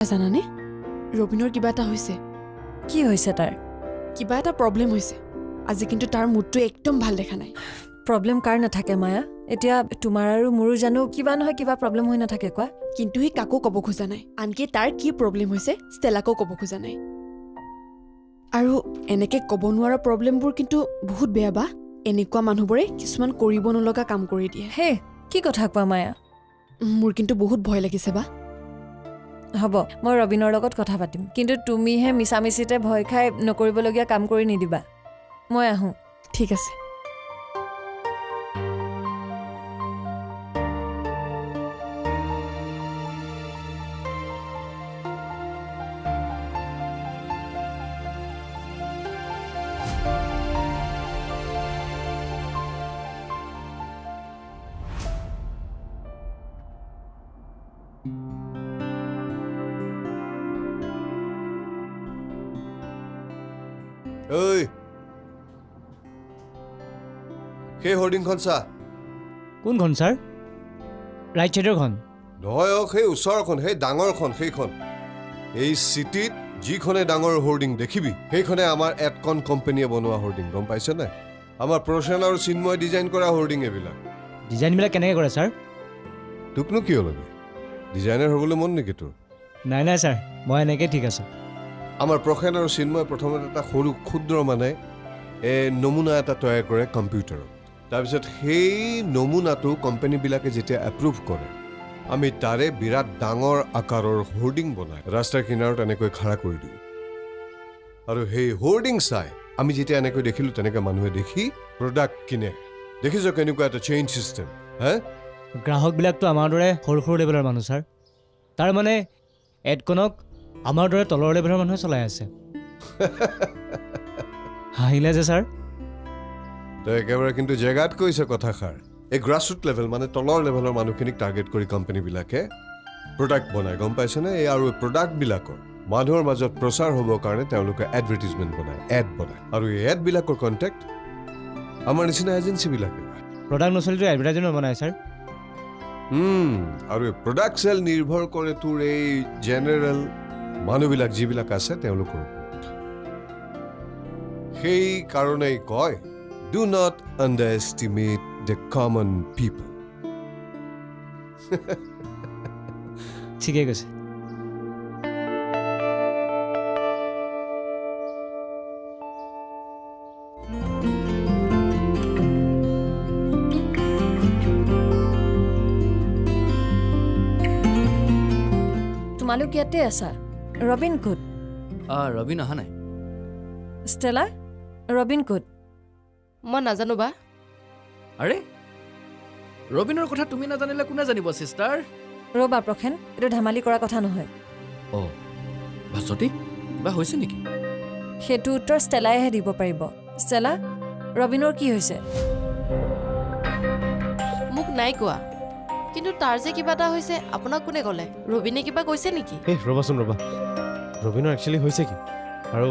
জানানে ৰবিনৰ কিবা এটা হৈছে কি হৈছে তাৰ কিবা এটা প্ৰবলেম হৈছে আজি কিন্তু তাৰ মুডটো একদম ভাল দেখা নাই প্ৰবলেম কাৰ নাথাকে মায়া এতিয়া তোমাৰ আৰু মোৰো জানো কিবা নহয় কিবা প্ৰবলেম হৈ নাথাকে কোৱা কিন্তু সি কাকো ক'ব খোজা নাই আনকি তাৰ কি প্ৰবলেম হৈছে ষ্টেলাকো ক'ব খোজা নাই আৰু এনেকে ক'ব নোৱাৰা প্ৰবলেমবোৰ কিন্তু বহুত বেয়া বা এনেকুৱা মানুহবোৰে কিছুমান কৰিব নলগা কাম কৰি দিয়ে হে কি কথা কোৱা মায়া মোৰ কিন্তু বহুত ভয় লাগিছে বা হ'ব মই ৰবিনৰ লগত কথা পাতিম কিন্তু তুমিহে মিছামিছিতে ভয় খাই নকৰিবলগীয়া কাম কৰি নিদিবা মই আহোঁ ঠিক আছে ঐ সেই হোৰ্ডিংখন চা কোনখন ছাৰ ৰাইট ছাইডৰখন নহয় সেই ওচৰখন সেই ডাঙৰখন সেইখন এই চিটিত যিখনে ডাঙৰ হোৰ্ডিং দেখিবি সেইখনে আমাৰ এডকন কোম্পানীয়ে বনোৱা হোৰ্ডিং গম পাইছ নাই আমাৰ প্ৰচেন আৰু চিন্ময় ডিজাইন কৰা হোৰ্ডিং এইবিলাক ডিজাইনবিলাক কেনেকৈ কৰে ছাৰ তোকনো কিয় লাগে ডিজাইনাৰ হ'বলৈ মন নেকি তোৰ নাই নাই ছাৰ মই এনেকৈ ঠিক আছোঁ আমাৰ প্ৰসেন আৰু চিন্ময় প্ৰথমতে এটা সৰু ক্ষুদ্ৰ মানে নমুনা এটা তৈয়াৰ কৰে কম্পিউটাৰত তাৰপিছত সেই নমুনাটো কোম্পানীবিলাকে যেতিয়া এপ্ৰুভ কৰে আমি তাৰে বিৰাট ডাঙৰ আকাৰৰ হোৰ্ডিং বনাই ৰাস্তাৰ কিনাৰত এনেকৈ খাৰা কৰি দিওঁ আৰু সেই হোৰ্ডিং চাই আমি যেতিয়া এনেকৈ দেখিলোঁ তেনেকৈ মানুহে দেখি প্ৰডাক্ট কিনে দেখিছ কেনেকুৱা এটা চেইন ছিষ্টেম হে গ্ৰাহকবিলাকতো আমাৰ দৰে সৰু সৰু লেভেলৰ মানুহ ছাৰ তাৰমানে এডকনক আমাৰ দৰে তলৰ লেভেলৰ মানুহে চলাই আছে হাঁহিলে যে ছাৰ তই একেবাৰে কিন্তু জেগাত কৈছে কথাষাৰ এই গ্ৰাছৰুট লেভেল মানে তলৰ লেভেলৰ মানুহখিনিক টাৰ্গেট কৰি কোম্পানীবিলাকে প্ৰডাক্ট বনায় গম পাইছেনে এই আৰু প্ৰডাক্টবিলাকৰ মানুহৰ মাজত প্ৰচাৰ হ'বৰ কাৰণে তেওঁলোকে এডভাৰটাইজমেণ্ট বনায় এড বনায় আৰু এই এডবিলাকৰ কণ্টেক্ট আমাৰ নিচিনা এজেঞ্চিবিলাকে প্ৰডাক্ট নচলিটো এডভাৰটাইজমেণ্ট বনায় ছাৰ আৰু এই প্ৰডাক্ট চেল নিৰ্ভৰ কৰে তোৰ এই জেনেৰেল মানুহবিলাক যিবিলাক আছে তেওঁলোকৰ ওপৰত সেই কাৰণেই কয় ডু নট আণ্ডাৰএষ্টিমেট দ্য কমন পিপল ঠিকেই কৈছে তোমালোক ইয়াতে আছা ৰবিন ক'ত ৰবিন অহা নাই ষ্টেলা ৰবিন ক'ত মই নাজানো বা আৰে ৰবিনৰ কথা তুমি নাজানিলে কোনে জানিব চিষ্টাৰ ৰ'বা প্ৰখেন এইটো ধেমালি কৰা কথা নহয় অ' ভাস্বতী কিবা হৈছে নেকি সেইটো উত্তৰ ষ্টেলাইহে দিব পাৰিব ষ্টেলা ৰবিনৰ কি হৈছে মোক নাই কোৱা কিন্তু তাৰ যে কিবা এটা হৈছে আপোনাক কোনে ক'লে ৰবিনে কিবা কৈছে নেকি এই ৰ'বাচোন ৰ'বা ৰবিনৰ একচুৱেলি হৈছে কি আৰু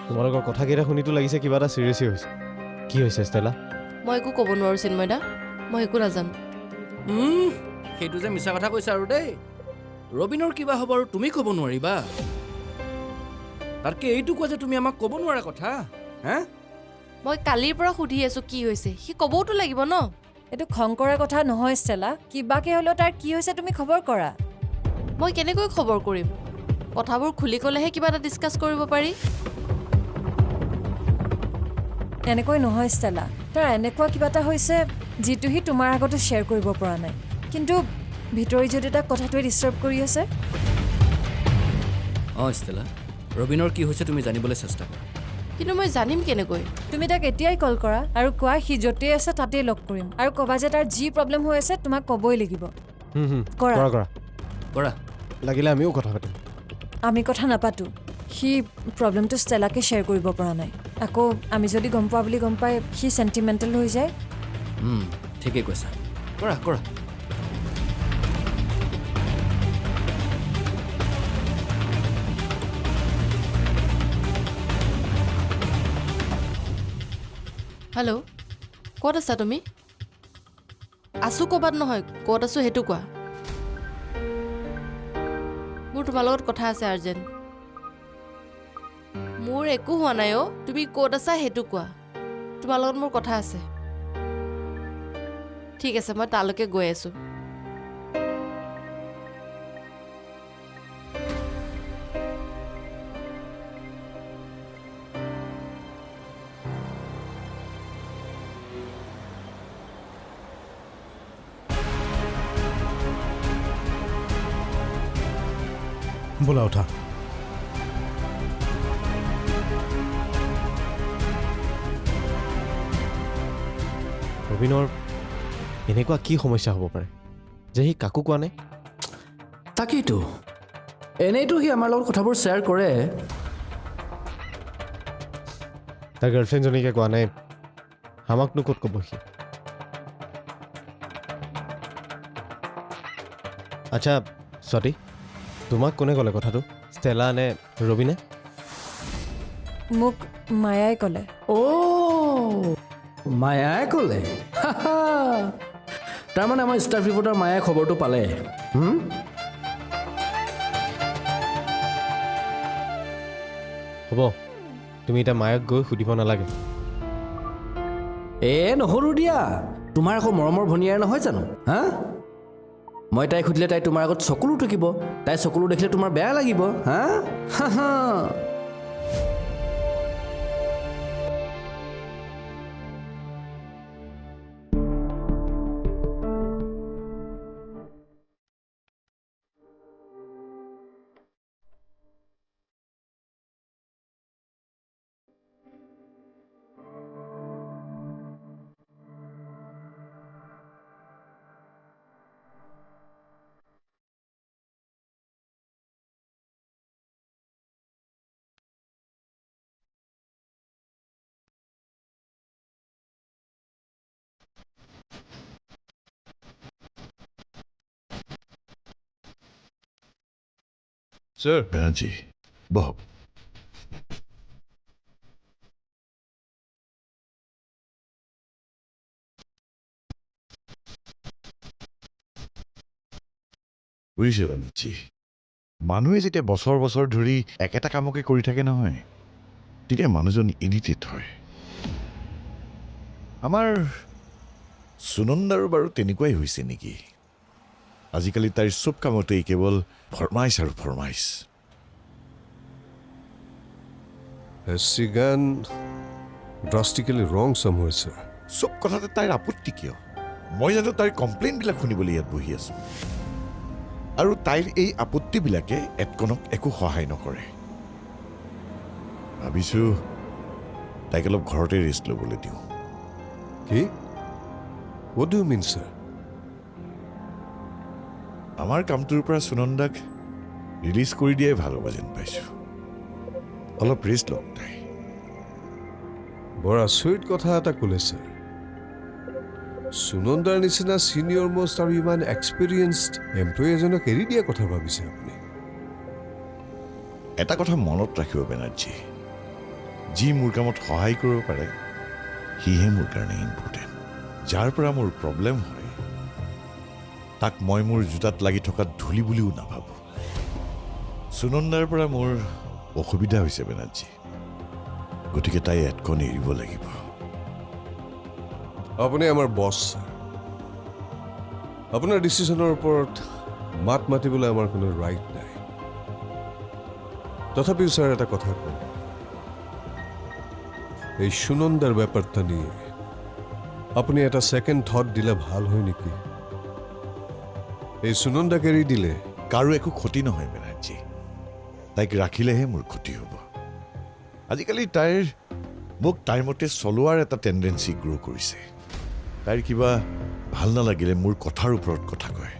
তোমালোকৰ কথাকেইটা শুনিতো লাগিছে কিবা এটা চিৰিয়াছই হৈছে কি হৈছে ষ্টেলা মই একো ক'ব নোৱাৰোঁ চিন্ময়দা মই একো নাজানো সেইটো যে মিছা কথা কৈছা আৰু দেই ৰবিনৰ কিবা হ'ব আৰু তুমি ক'ব নোৱাৰিবা তাতকে এইটো কোৱা যে তুমি আমাক ক'ব নোৱাৰা কথা হা মই কালিৰ পৰা সুধি আছোঁ কি হৈছে সি ক'বওতো লাগিব ন এইটো খং কৰা কথা নহয় ষ্টেলা কিবাকে হ'লেও তাৰ কি হৈছে তুমি খবৰ কৰা মই কেনেকৈ খবৰ কৰিম কথাবোৰ খুলি ক'লেহে কিবা এটা ডিছকাছ কৰিব পাৰি এনেকৈ নহয় ষ্টেলা তাৰ এনেকুৱা কিবা এটা হৈছে যিটো সি তোমাৰ আগতো শ্বেয়াৰ কৰিব পৰা নাই কিন্তু ভিতৰি যদি তাক কথাটোৱে ডিষ্টাৰ্ব কৰি আছে অঁ ষ্টেলা ৰবিনৰ কি হৈছে তুমি জানিবলৈ চেষ্টা কৰা কিন্তু মই জানিম কেনেকৈ তুমি তাক এতিয়াই কল কৰা আৰু কোৱা সি য'তেই আছে তাতেই লগ কৰিম আৰু ক'বা যে তাৰ যি প্ৰব্লেম হৈ আছে তোমাক ক'বই লাগিব কৰা কৰা কৰা কৰা লাগিলে আমিও কথা পাতিম আমি কথা নাপাতোঁ সি প্ৰব্লেমটো ষ্টেলাকে শ্বেয়াৰ কৰিব পৰা নাই আকৌ আমি যদি গম পোৱা বুলি গম পাই সি চেণ্টিমেণ্টেল হৈ যায় ঠিকেই কৈছা কৰা কৰা হেল্ল' ক'ত আছা তুমি আছোঁ ক'ৰবাত নহয় ক'ত আছোঁ সেইটো কোৱা মোৰ তোমাৰ লগত কথা আছে আৰ্জেণ্ট। মোৰ একো হোৱা নাই অ', তুমি ক'ত আছা সেইটো কোৱা। তোমাৰ লগত মোৰ কথা আছে। ঠিক আছে, মই তালৈকে গৈ আছোঁ। বোলা উঠা। ৰবীনৰ এনেকুৱা কি সমস্যা হ'ব পাৰে যে সি কাকো কোৱা নাই? তাকেইতো, এনেইতো সি আমাৰ লগত কথাবোৰ শ্বেয়াৰ কৰে। তাৰ গাৰ্লফ্ৰেণ্ডজনীকে কোৱা নাই, আমাকনো ক'ত ক'ব সি? আচ্ছা স্বাতী, তোমাক কোনে ক'লে কথাটো? ষ্টেলা নে ৰবিনে? মোক মায়াই ক'লে। অ' মায়াই ক'লে। তাৰমানে আমাৰ ষ্টাফ ৰিপৰ্টাৰ মায়াই খবৰটো পালে। হ'ব, তুমি এতিয়া মায়ক গৈ সুধিব নালাগে। নহৰু দিয়া, তোমাৰ আকৌ মৰমৰ ভনীয়াৰ নহয় জানো? হা, মই তাইক সুধিলে তাই তোমাৰ আগত চকুলো টুকিব। তাই চকুলো দেখিলে তোমাৰ বেয়া লাগিব। হা হা হা। স্যাৰ, ব্যানাৰ্জি বহ। বুজিছে ব্যানাৰ্জি, মানুহে যেতিয়া বছৰ বছৰ ধৰি একেটা কামকে কৰি থাকে নহয়, তেতিয়া মানুহজন ইৰিটেট হয়। আমাৰ সুনন্দাৰো বাৰু তেনেকুৱাই হৈছে নেকি? আজিকালি তাইৰ চব কামতেই কেৱল ফৰমাইছ আৰু ফৰমাইছ। has she gone drastically wrong somewhere, sir? চব কথাতে তাইৰ আপত্তি কিয়? মই জানো তাইৰ কমপ্লেইনবিলাক শুনিবলৈ ইয়াত বহি আছো, আৰু তাইৰ এই আপত্তিবিলাকে এটকণক একো সহায় নকৰে। ভাবিছো তাইক অলপ ঘৰতে ৰেষ্ট ল'বলৈ দিওঁ। কি? What do you mean, sir? আমাৰ কামটোৰ পৰা সুনন্দাক ৰিলিজ কৰি দিয়াই ভাল হ'ব যেন পাইছো। অলপ ৰেষ্ট লওক তাই। বৰ আচৰিত কথা এটা ক'লে, ছাৰ। সুনন্দাৰ নিচিনা ছিনিয়ৰ মষ্ট আৰু ইমান এক্সপিৰিয়েঞ্চড এমপ্লয়ী এজনক এৰি দিয়া কথা ভাবিছে আপুনি? এটা কথা মনত ৰাখিব বেনাৰ্জী, যি মোৰ কামত সহায় কৰিব পাৰে সিহে মোৰ কাৰণে ইম্পৰ্টেণ্ট। যাৰ পৰা মোৰ প্ৰব্লেম হয় তাক মই মোৰ জোতাত লাগি থকা ধূলি বুলিও নাভাবোঁ। সুনন্দাৰ পৰা মোৰ অসুবিধা হৈছে বেনাৰ্জী, গতিকে তাই এটকণ এৰিব লাগিব। আপুনি আমাৰ বছ, ছাৰ। আপোনাৰ ডিচিশ্যনৰ ওপৰত মাত মাতিবলৈ আমাৰ কোনো ৰাইট নাই। তথাপিও ছাৰ, এটা কথা কওঁ, এই সুনন্দাৰ ব্যাপাৰটা নিয়ে আপুনি এটা ছেকেণ্ড থট দিলে ভাল হয় নেকি? এই সুনন্দাক এৰি দিলে কাৰো একো ক্ষতি নহয় বেনাৰ্জী, তাইক ৰাখিলেহে মোৰ ক্ষতি হ'ব। আজিকালি তাইৰ মোক তাইৰ মতে চলোৱাৰ এটা টেণ্ডেঞ্চি গ্ৰ' কৰিছে। তাইৰ কিবা ভাল নালাগিলে মোৰ কথাৰ ওপৰত কথা কয়।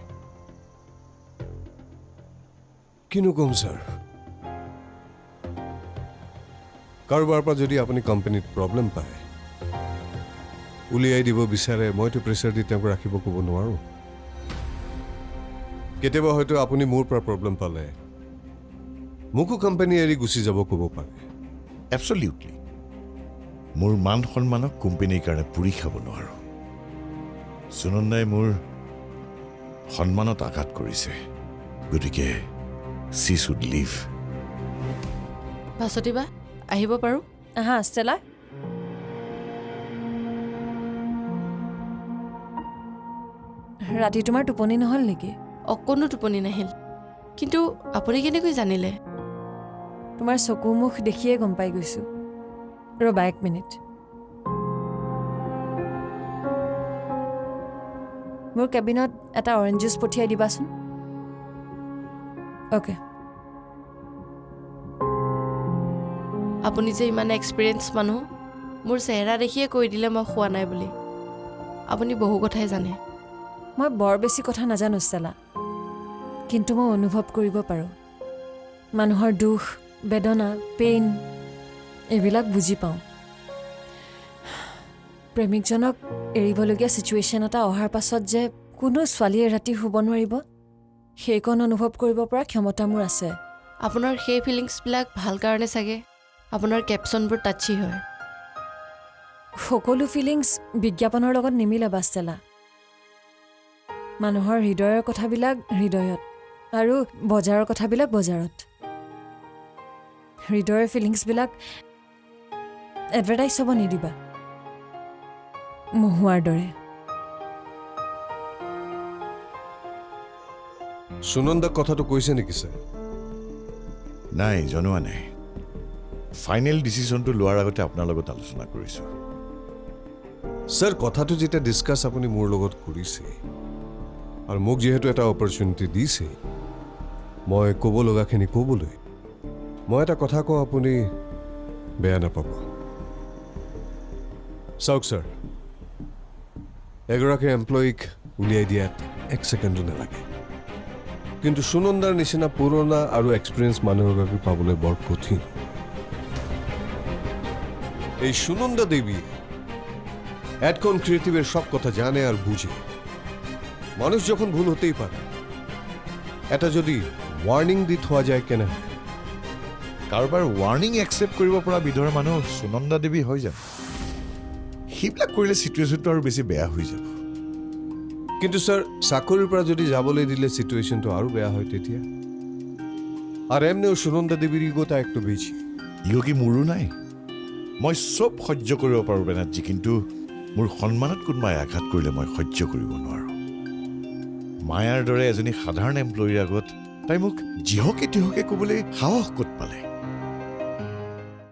কিনো ক'ম ছাৰ, কাৰোবাৰ পৰা যদি আপুনি কোম্পানীত প্ৰব্লেম পায়, উলিয়াই দিব বিচাৰে, মইতো প্ৰেছাৰ দি তেওঁক ৰাখিব ক'ব নোৱাৰোঁ। কেতিয়াবা হয়তো আপুনি মোৰ পৰা প্ৰব্লেম পালে মোকো কোম্পানী এৰি গুচি যাব ক'ব পাৰে। এবছলিউটলি মোৰ মান সন্মানক কোম্পানীৰ কাৰণে পুৰি খাব নোৱাৰোঁ। সুনন্দাই মোৰ সন্মানত আঘাত কৰিছে, গতিকে she should leave. ভাস্বতী বা আহিব পাৰোঁ? আহা ষ্টেলা। ৰাতি তোমাৰ টোপনি নহ'ল নেকি? অকণো টোপনি নাহিল। কিন্তু আপুনি কেনেকৈ জানিলে? তোমাৰ চকু মুখ দেখিয়ে গম পাই গৈছোঁ। ৰ'বা 1 মিনিট। মোৰ কেবিনত এটা অৰেঞ্জ জুচ পঠিয়াই দিবাচোন। অ'কে। আপুনি যে ইমান এক্সপিৰিয়েঞ্চ মানুহ, মোৰ চেহেৰা দেখিয়ে কৈ দিলে মই খোৱা নাই বুলি। আপুনি বহু কথাই জানে। মই বৰ বেছি কথা নাজানো ষ্টেলা, কিন্তু মই অনুভৱ কৰিব পাৰোঁ। মানুহৰ দুখ, বেদনা, পেইন এইবিলাক বুজি পাওঁ। প্ৰেমিকজনক এৰিবলগীয়া ছিটুৱেশ্যন এটা অহাৰ পাছত যে কোনো ছোৱালীয়ে ৰাতি শুব নোৱাৰিব, সেইকণ অনুভৱ কৰিব পৰা ক্ষমতা মোৰ আছে। আপোনাৰ সেই ফিলিংছবিলাক ভাল কাৰণে চাগে আপোনাৰ কেপশ্যনবোৰ টাচি হয়। সকলো ফিলিংছ বিজ্ঞাপনৰ লগত নিমিলে ষ্টেলা। মানুহৰ হৃদয়ৰ কথাবিলাক হৃদয়ত আৰু বজাৰৰ কথাবিলাক বজাৰত। হৃদয়ৰ ফিলিংছবিলাক এডভাৰটাইজ হ'ব নিদিবা, মহুৱাৰ দৰে। সুনন্দাক কথাটো কৈছে নেকি ছাৰ? নাই, জনোৱা নাই। ফাইনেল ডিচিশ্যনটো লোৱাৰ আগতে আপোনাৰ লগত আলোচনা কৰিছোঁ। ছাৰ, কথাটো যেতিয়া ডিছকাছ আপুনি মোৰ লগত কৰিছে আৰু মোক যিহেতু এটা অপৰচুনিটি দিছে মই ক'ব লগাখিনি ক'বলৈ, মই এটা কথা কওঁ, আপুনি বেয়া নাপাব। চাওক ছাৰ, এগৰাকী এমপ্লয়ীক উলিয়াই দিয়াত 1 ছেকেণ্ডো নালাগে, কিন্তু সুনন্দাৰ নিচিনা পুৰণা আৰু এক্সপিৰিয়েঞ্চ মানুহ এগৰাকী পাবলৈ বৰ কঠিন। এই সুনন্দা দেৱীয়ে অ্যাডকন ক্রিয়েটিভের সব কথা জানে আর বুঝে। মানুষ যখন ভুল হতেই পারে, এটা যদি ওয়ার্নিং দি থোৱা যায় কেনে হয়? কাৰোবাৰ ৱাৰ্ণিং একচেপ্ট কৰিব পৰা বিধৰ মানুহ সুনন্দা দেৱী হৈ যাব। সেইবিলাক কৰিলে চিটুৱেশ্যনটো আৰু বেছি বেয়া হৈ যাব। কিন্তু স্যাৰ, চাকৰিৰ পৰা যদি যাবলৈ দিলে সিচুয়েশনটো আৰু বেয়া হয় তেতিয়া। আৰ এমনিও সুনন্দা দেবীৰ ইগোটা একটু বেশি। ইগো কি মোৰো নাই? মই চব সহ্য কৰিব পাৰোঁ বেনাৰ্জী, কিন্তু মোৰ সন্মানত কোনোবাই আঘাত কৰিলে মই সহ্য কৰিব নোৱাৰোঁ। মায়াৰ দৰে এজনী সাধাৰণ এমপ্লয়ীৰ আগত তাই মোক যিহকে তিহকে ক'বলৈ সাহস ক'ত পালে?